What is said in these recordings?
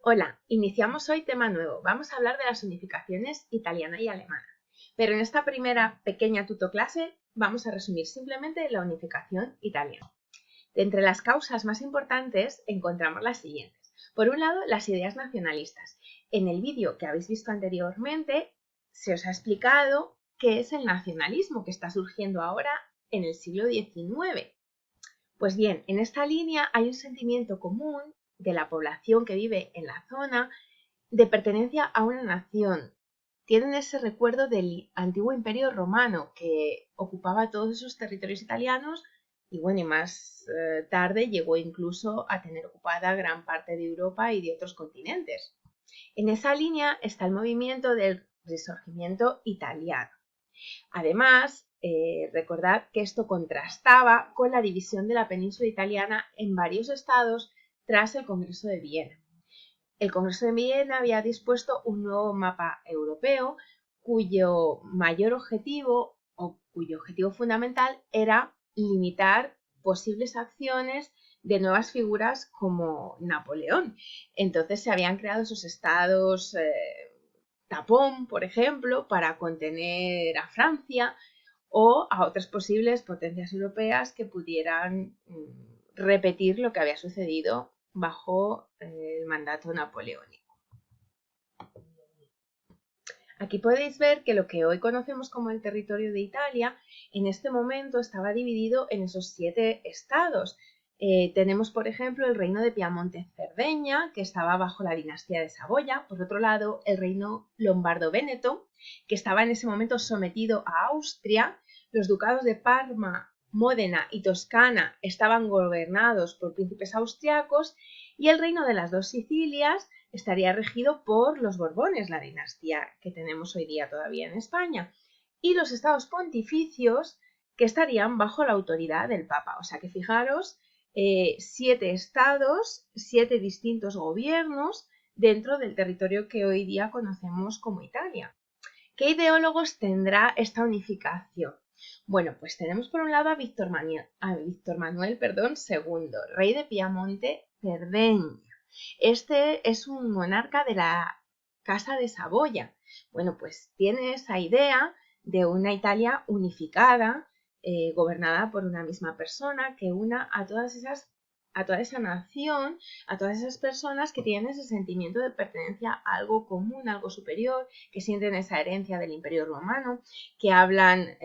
Hola, iniciamos hoy tema nuevo. Vamos a hablar de las unificaciones italiana y alemana. Pero en esta primera pequeña tutoclase vamos a resumir simplemente la unificación italiana. De entre las causas más importantes encontramos las siguientes. Por un lado, las ideas nacionalistas. En el vídeo que habéis visto anteriormente se os ha explicado qué es el nacionalismo que está surgiendo ahora en el siglo XIX. Pues bien, en esta línea hay un sentimiento común de la población que vive en la zona de pertenencia a una nación. Tienen ese recuerdo del antiguo imperio romano que ocupaba todos esos territorios italianos y bueno, y más tarde llegó incluso a tener ocupada gran parte de Europa y de otros continentes. En esa línea está el movimiento del Risorgimento italiano. Además, recordad que esto contrastaba con la división de la península italiana en varios estados tras el Congreso de Viena. El Congreso de Viena había dispuesto un nuevo mapa europeo cuyo mayor objetivo o cuyo objetivo fundamental era limitar posibles acciones de nuevas figuras como Napoleón. Entonces se habían creado esos estados tapón, por ejemplo, para contener a Francia o a otras posibles potencias europeas que pudieran repetir lo que había sucedido bajo el mandato napoleónico. Aquí podéis ver que lo que hoy conocemos como el territorio de Italia, en este momento estaba dividido en esos 7 estados. Tenemos, por ejemplo, el reino de Piamonte-Cerdeña, que estaba bajo la dinastía de Saboya. Por otro lado, el reino lombardo-véneto, que estaba en ese momento sometido a Austria. Los ducados de Parma, Módena y Toscana estaban gobernados por príncipes austriacos y el reino de las dos Sicilias estaría regido por los Borbones, la dinastía que tenemos hoy día todavía en España, y los estados pontificios que estarían bajo la autoridad del Papa. O sea que fijaros, 7 estados, 7 distintos gobiernos dentro del territorio que hoy día conocemos como Italia. ¿Qué ideólogos tendrá esta unificación? Bueno, pues tenemos por un lado a Víctor Manuel II, rey de Piamonte, Cerdeña. Este es un monarca de la Casa de Saboya. Bueno, pues tiene esa idea de una Italia unificada, gobernada por una misma persona que una a toda esa nación, a todas esas personas que tienen ese sentimiento de pertenencia a algo común, a algo superior, que sienten esa herencia del Imperio Romano, que hablan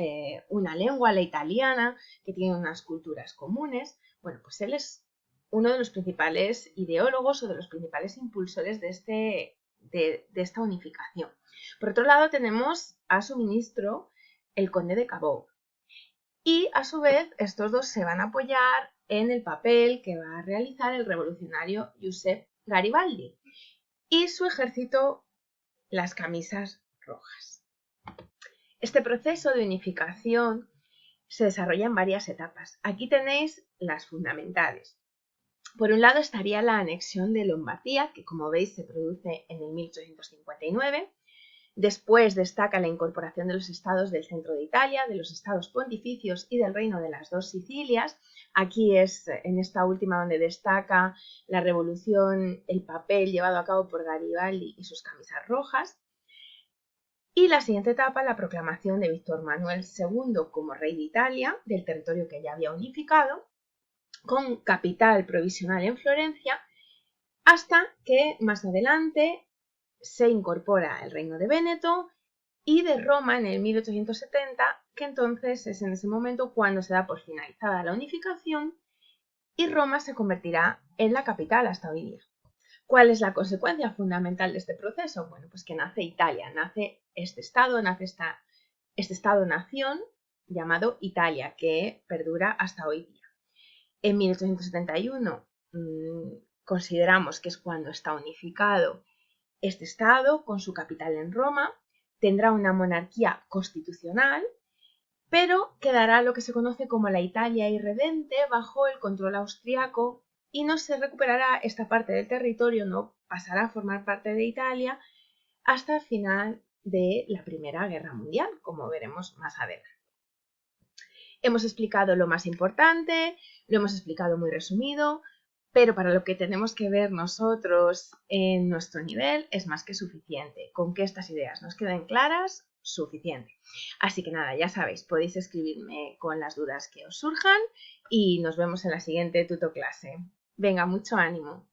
una lengua, la italiana, que tienen unas culturas comunes. Bueno, pues él es uno de los principales ideólogos o de los principales impulsores de esta unificación. Por otro lado, tenemos a su ministro, el conde de Cabot. Y a su vez, estos dos se van a apoyar en el papel que va a realizar el revolucionario Giuseppe Garibaldi y su ejército, las camisas rojas. Este proceso de unificación se desarrolla en varias etapas. Aquí tenéis las fundamentales. Por un lado estaría la anexión de Lombardía, que como veis se produce en el 1859. Después destaca la incorporación de los estados del centro de Italia, de los estados pontificios y del reino de las dos Sicilias. Aquí es en esta última donde destaca la revolución, el papel llevado a cabo por Garibaldi y sus camisas rojas. Y la siguiente etapa, la proclamación de Víctor Manuel II como rey de Italia, del territorio que ya había unificado, con capital provisional en Florencia, hasta que más adelante se incorpora el reino de Véneto y de Roma en el 1870, que entonces es en ese momento cuando se da por finalizada la unificación y Roma se convertirá en la capital hasta hoy día. ¿Cuál es la consecuencia fundamental de este proceso? Bueno, pues que nace Italia, nace este estado-nación llamado Italia, que perdura hasta hoy día. En 1871 consideramos que es cuando está unificado este estado, con su capital en Roma, tendrá una monarquía constitucional, pero quedará lo que se conoce como la Italia irredente bajo el control austriaco y no se recuperará esta parte del territorio, no pasará a formar parte de Italia hasta el final de la Primera Guerra Mundial, como veremos más adelante. Hemos explicado lo más importante, lo hemos explicado muy resumido. pero para lo que tenemos que ver nosotros en nuestro nivel es más que suficiente. Con que estas ideas nos queden claras, suficiente. Así que nada, ya sabéis, podéis escribirme con las dudas que os surjan y nos vemos en la siguiente tutoclase. Venga, mucho ánimo.